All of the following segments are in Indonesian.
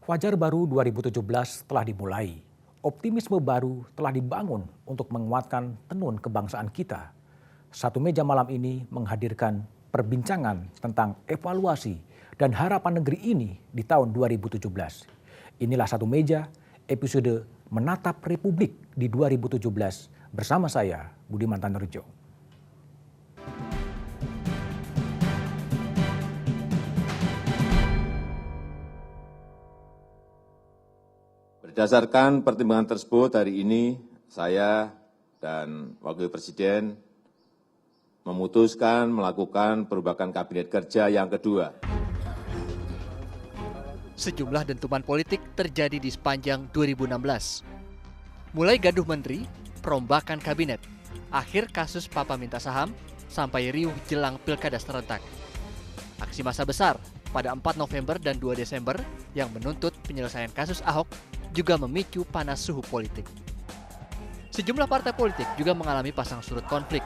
Fajar baru 2017 telah dimulai. Optimisme baru telah dibangun untuk menguatkan tenun kebangsaan kita. Satu meja malam ini menghadirkan perbincangan tentang evaluasi dan harapan negeri ini di tahun 2017. Inilah Satu Meja, episode Menatap Republik di 2017 bersama saya, Budiman Tanerjo. Berdasarkan pertimbangan tersebut, hari ini saya dan Wakil Presiden memutuskan melakukan perubahan kabinet kerja yang kedua. Sejumlah dentuman politik terjadi di sepanjang 2016. Mulai gaduh menteri, perombakan kabinet, akhir kasus Papa minta saham, sampai riuh jelang pilkada serentak. Aksi massa besar pada 4 November dan 2 Desember yang menuntut penyelesaian kasus Ahok juga memicu panas suhu politik. Sejumlah partai politik juga mengalami pasang surut konflik.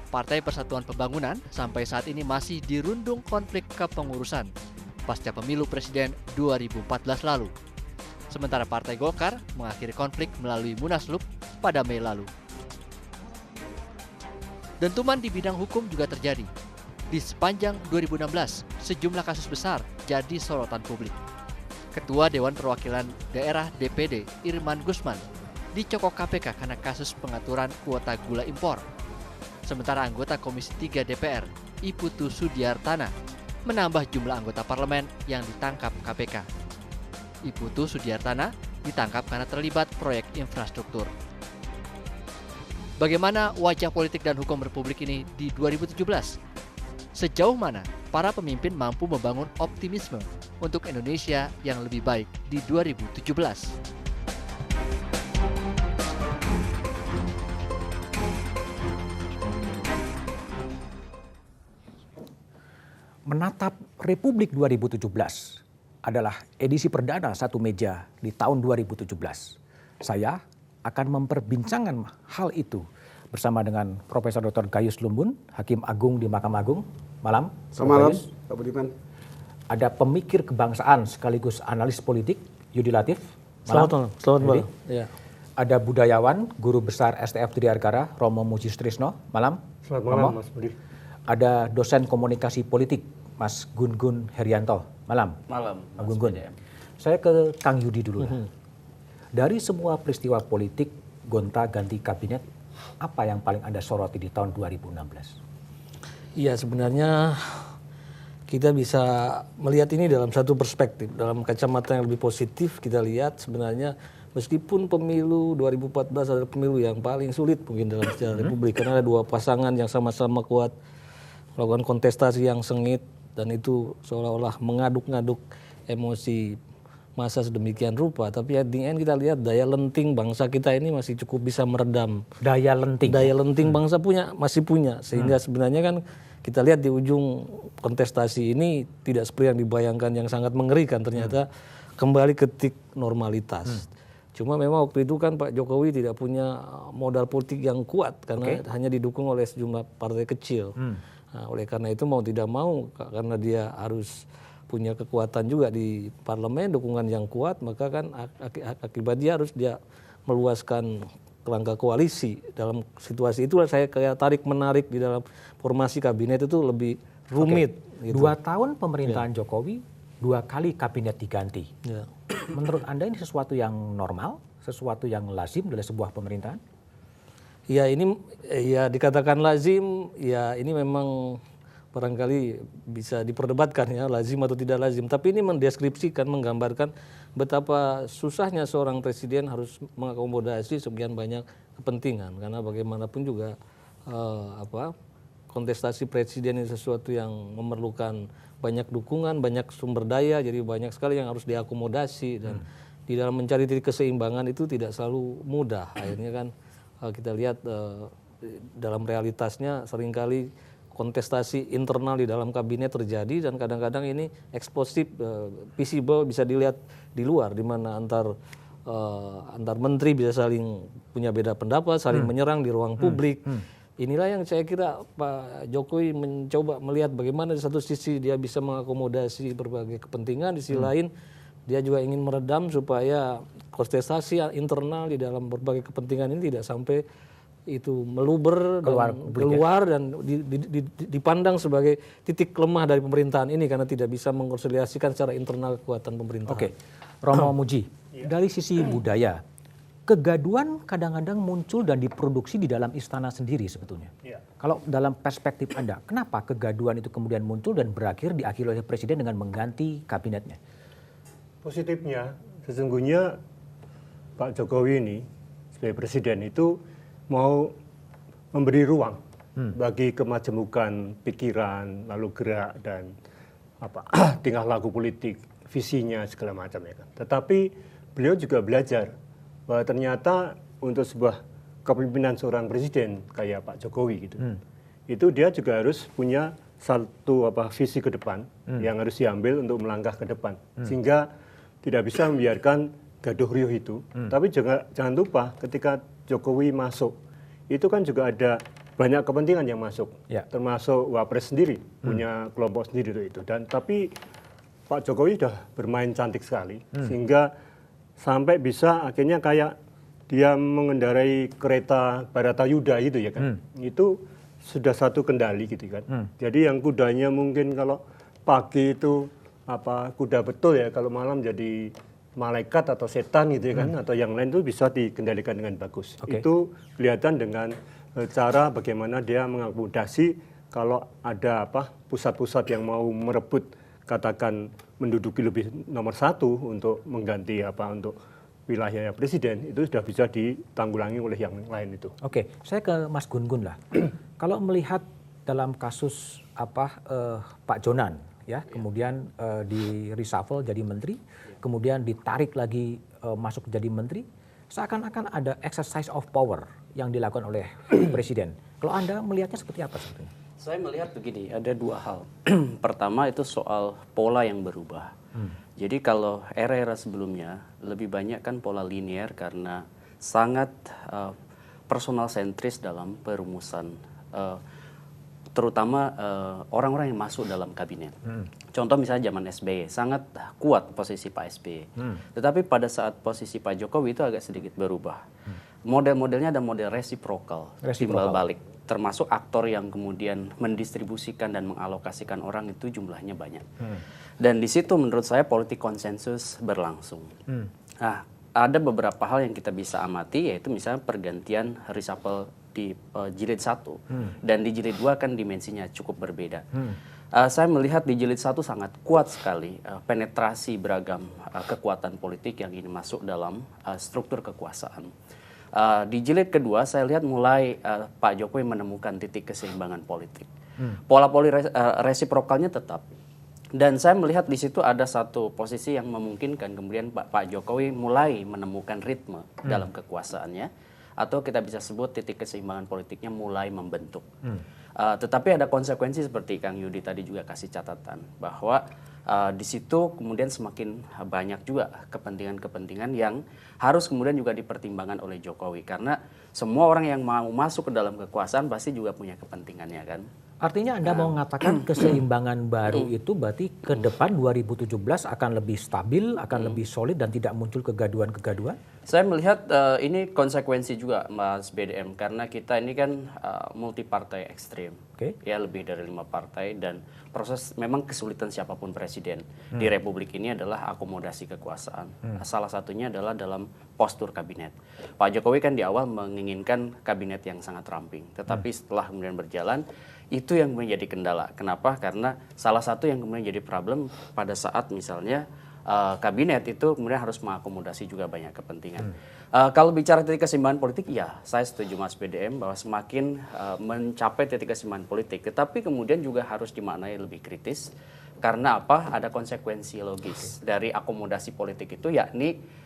Partai Persatuan Pembangunan sampai saat ini masih dirundung konflik kepengurusan pasca pemilu presiden 2014 lalu. Sementara Partai Golkar mengakhiri konflik melalui Munaslup pada Mei lalu. Dentuman di bidang hukum juga terjadi. Di sepanjang 2016, sejumlah kasus besar jadi sorotan publik. Ketua Dewan Perwakilan Daerah DPD Irman Gusman dicokok KPK karena kasus pengaturan kuota gula impor. Sementara anggota Komisi 3 DPR, Iputu Sudiartana, menambah jumlah anggota parlemen yang ditangkap KPK. Iputu Sudiartana ditangkap karena terlibat proyek infrastruktur. Bagaimana wajah politik dan hukum Republik ini di 2017? Sejauh mana para pemimpin mampu membangun optimisme untuk Indonesia yang lebih baik di 2017? Menatap Republik 2017 adalah edisi perdana Satu Meja di tahun 2017. Saya akan memperbincangkan hal itu bersama dengan Profesor Dr. Gayus Lumbun, Hakim Agung di Mahkamah Agung. Malam. Selamat malam, Pak Budiman. Ada pemikir kebangsaan sekaligus analis politik, Yudi Latif. Malam. Selamat malam. Ya. Ada budayawan, Guru Besar STF Trihargara, Romo Mujistrisno. Malam. Selamat malam, Mas Budi. Ada dosen komunikasi politik, Mas Gun-Gun Herianto. Malam. Malam. Mas Gun-Gun. Saya ke Kang Yudi dulu. Dari semua peristiwa politik, gonta-ganti kabinet, apa yang paling Anda soroti di tahun 2016? Iya, sebenarnya kita bisa melihat ini dalam satu perspektif. Dalam kacamata yang lebih positif, kita lihat sebenarnya meskipun pemilu 2014 adalah pemilu yang paling sulit mungkin dalam sejarah Republik. Karena ada dua pasangan yang sama-sama kuat, melakukan kontestasi yang sengit, dan itu seolah-olah mengaduk-ngaduk emosi masa sedemikian rupa. Tapi at the end kita lihat daya lenting bangsa kita ini masih cukup bisa meredam. Daya lenting? Daya lenting bangsa masih punya. Sehingga sebenarnya kan kita lihat di ujung kontestasi ini tidak seperti yang dibayangkan, yang sangat mengerikan. Ternyata kembali ke titik normalitas. Cuma memang waktu itu kan Pak Jokowi tidak punya modal politik yang kuat karena hanya didukung oleh sejumlah partai kecil. Nah, oleh karena itu mau tidak mau, karena dia harus punya kekuatan juga di parlemen, dukungan yang kuat, maka kan akibat dia harus meluaskan kerangka koalisi. Dalam situasi itulah saya kayak tarik-menarik di dalam formasi kabinet itu lebih rumit. Gitu. 2 tahun pemerintahan Jokowi, 2 kali kabinet diganti. Ya. Menurut Anda ini sesuatu yang normal, sesuatu yang lazim dalam sebuah pemerintahan? Ya, ini ya dikatakan lazim, ya ini memang barangkali bisa diperdebatkan ya lazim atau tidak lazim. Tapi ini mendeskripsikan, menggambarkan betapa susahnya seorang presiden harus mengakomodasi sekian banyak kepentingan. Karena bagaimanapun juga kontestasi presiden ini sesuatu yang memerlukan banyak dukungan, banyak sumber daya, jadi banyak sekali yang harus diakomodasi. Dan di dalam mencari titik keseimbangan itu tidak selalu mudah. Akhirnya kan kita lihat dalam realitasnya seringkali kontestasi internal di dalam kabinet terjadi, dan kadang-kadang ini eksplosif, visible, bisa dilihat di luar, di mana antar menteri bisa saling punya beda pendapat, saling menyerang di ruang publik. Inilah yang saya kira Pak Jokowi mencoba melihat bagaimana di satu sisi dia bisa mengakomodasi berbagai kepentingan, di sisi lain Dia juga ingin meredam supaya kontestasi internal di dalam berbagai kepentingan ini tidak sampai itu meluber keluar dan dipandang sebagai titik lemah dari pemerintahan ini karena tidak bisa mengkonsolidasikan secara internal kekuatan pemerintahan. Oke, Romo Muji, dari sisi budaya, kegaduhan kadang-kadang muncul dan diproduksi di dalam istana sendiri sebetulnya. Kalau dalam perspektif Anda, kenapa kegaduhan itu kemudian muncul dan diakhiri oleh Presiden dengan mengganti kabinetnya? Positifnya, sesungguhnya Pak Jokowi ini sebagai Presiden itu mau memberi ruang bagi kemajemukan pikiran, lalu gerak dan tingkah laku politik, visinya segala macam ya kan. Tetapi beliau juga belajar bahwa ternyata untuk sebuah kepemimpinan seorang presiden kayak Pak Jokowi gitu, itu dia juga harus punya satu visi ke depan yang harus diambil untuk melangkah ke depan, sehingga tidak bisa membiarkan gaduh riuh itu. Tapi jangan lupa ketika Jokowi masuk, itu kan juga ada banyak kepentingan yang masuk, termasuk Wapres sendiri punya kelompok sendiri itu. Dan tapi Pak Jokowi sudah bermain cantik sekali, sehingga sampai bisa akhirnya kayak dia mengendarai kereta Baratayuda gitu ya kan. Itu sudah satu kendali gitu kan. Jadi yang kudanya mungkin kalau pagi itu kuda betul ya, kalau malam jadi malaikat atau setan gitu ya kan, atau yang lain itu bisa dikendalikan dengan bagus. Itu kelihatan dengan cara bagaimana dia mengakomodasi kalau ada pusat-pusat yang mau merebut, katakan menduduki lebih nomor 1 untuk mengganti untuk wilayah presiden, itu sudah bisa ditanggulangi oleh yang lain itu. Oke, saya ke Mas Gun-Gun lah. Kalau melihat dalam kasus Pak Jonan, ya, kemudian di reshuffle jadi menteri, kemudian ditarik lagi masuk jadi menteri, seakan-akan ada exercise of power yang dilakukan oleh Presiden. Kalau Anda melihatnya seperti apa sebetulnya? Saya melihat begini, ada dua hal. Pertama itu soal pola yang berubah. Jadi kalau era-era sebelumnya lebih banyak kan pola linear karena sangat personal sentris dalam perumusan terutama orang-orang yang masuk dalam kabinet. Contoh misalnya zaman SBY, sangat kuat posisi Pak SBY. Tetapi pada saat posisi Pak Jokowi itu agak sedikit berubah. Model-modelnya ada model resiprokal, timbal balik. Termasuk aktor yang kemudian mendistribusikan dan mengalokasikan orang itu jumlahnya banyak. Dan di situ menurut saya politik konsensus berlangsung. Nah, ada beberapa hal yang kita bisa amati, yaitu misalnya pergantian reshuffle di jilid 1 dan di jilid 2 kan dimensinya cukup berbeda. Saya melihat di jilid 1 sangat kuat sekali penetrasi beragam kekuatan politik yang ingin masuk dalam struktur kekuasaan. Di jilid kedua saya lihat mulai Pak Jokowi menemukan titik keseimbangan politik. Pola resiprokalnya tetap. Dan saya melihat di situ ada satu posisi yang memungkinkan kemudian Pak Jokowi mulai menemukan ritme dalam kekuasaannya, atau kita bisa sebut titik keseimbangan politiknya mulai membentuk. Tetapi ada konsekuensi seperti Kang Yudi tadi juga kasih catatan, bahwa di situ kemudian semakin banyak juga kepentingan-kepentingan yang harus kemudian juga dipertimbangkan oleh Jokowi. Karena semua orang yang mau masuk ke dalam kekuasaan pasti juga punya kepentingannya kan. Artinya Anda mau mengatakan keseimbangan baru itu berarti ke depan 2017 akan lebih stabil, akan lebih solid dan tidak muncul kegaduhan-kegaduhan? Saya melihat ini konsekuensi juga Mas BDM, karena kita ini kan multi partai ekstrim, ya lebih dari 5 partai, dan proses memang kesulitan siapapun presiden di Republik ini adalah akomodasi kekuasaan. Salah satunya adalah dalam postur kabinet. Pak Jokowi kan di awal menginginkan kabinet yang sangat ramping, tetapi setelah kemudian berjalan itu yang menjadi kendala. Kenapa? Karena salah satu yang kemudian jadi problem pada saat misalnya kabinet itu kemudian harus mengakomodasi juga banyak kepentingan. Kalau bicara titik keseimbangan politik, ya saya setuju Mas BDM bahwa semakin mencapai titik keseimbangan politik, tetapi kemudian juga harus dimaknai lebih kritis. Karena apa? Ada konsekuensi logis dari akomodasi politik itu, yakni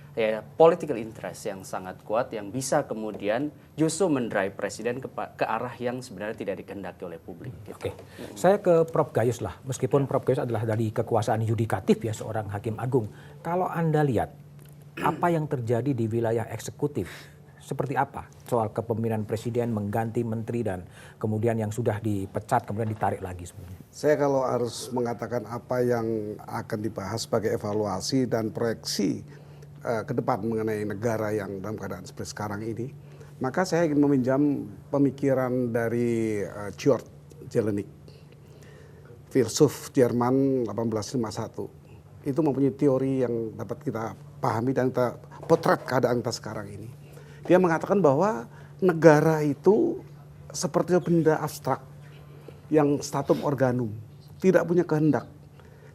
political interest yang sangat kuat yang bisa kemudian justru mendrive presiden ke arah yang sebenarnya tidak dikehendaki oleh publik. Gitu. Oke, saya ke Prof. Gayus lah. Meskipun Prof. Gayus adalah dari kekuasaan yudikatif ya, seorang hakim agung. Kalau Anda lihat apa yang terjadi di wilayah eksekutif seperti apa soal kepemimpinan presiden mengganti menteri dan kemudian yang sudah dipecat kemudian ditarik lagi sebenarnya? Saya kalau harus mengatakan apa yang akan dibahas sebagai evaluasi dan proyeksi ke depan mengenai negara yang dalam keadaan seperti sekarang ini, maka saya ingin meminjam pemikiran dari George Jelinek, filsuf Jerman 1851. Itu mempunyai teori yang dapat kita pahami dan kita potret keadaan kita sekarang ini. Dia mengatakan bahwa negara itu seperti benda abstrak yang statum organum, tidak punya kehendak,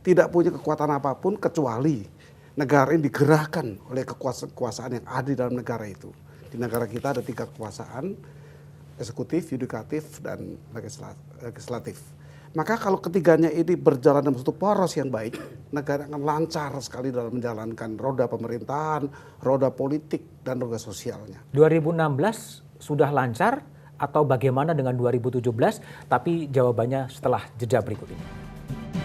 tidak punya kekuatan apapun kecuali negara ini digerakkan oleh kekuasaan yang ada di dalam negara itu. Di negara kita ada 3 kekuasaan, eksekutif, yudikatif, dan legislatif. Maka kalau ketiganya ini berjalan dalam satu poros yang baik, negara akan lancar sekali dalam menjalankan roda pemerintahan, roda politik, dan roda sosialnya. 2016 sudah lancar atau bagaimana dengan 2017? Tapi jawabannya setelah jeda berikut ini.